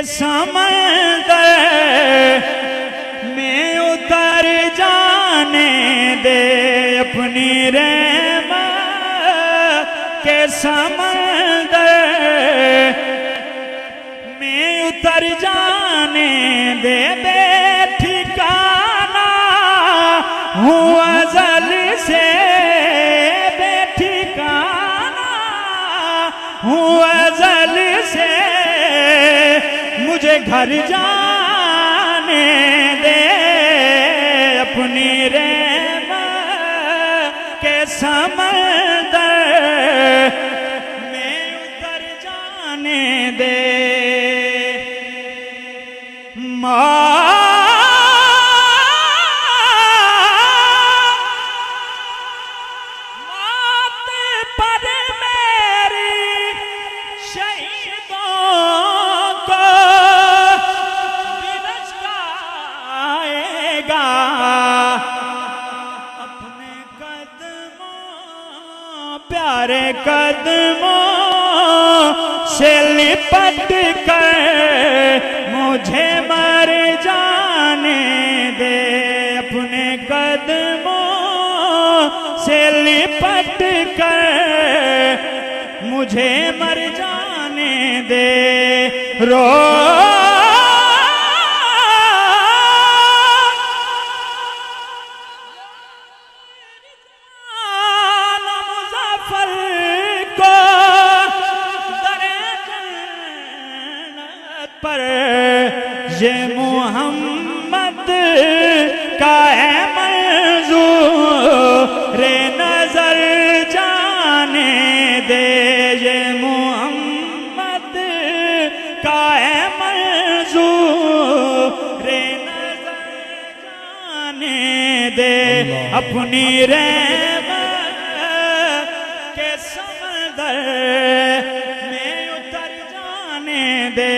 समंदर में उतर जाने दे अपनी रहमत के समंदर में उतर जाने दे बेठिकाना हूँ अज़ल से बेठिकाना हूँ अज़ल से मुझे घर जाने दे अपनी रहमत के समंदर में उतर जाने दे। मौत पर मेरी शहीदों को बिरस्ताएगा अपने कदमों प्यारे कदमों से लिपट कर मुझे मर जाने दे अपने कदमों से लिपट कर मुझे मर जाने दे। रो मुज़फ़्फ़र को दरे जन्नत पर ये मोहम्मद का है मंज़ूर नज़र जाने दे ये मोहम्मद का है मंज़ूर नज़र जाने दे अपनी रहमत के समंदर में उतर जाने दे।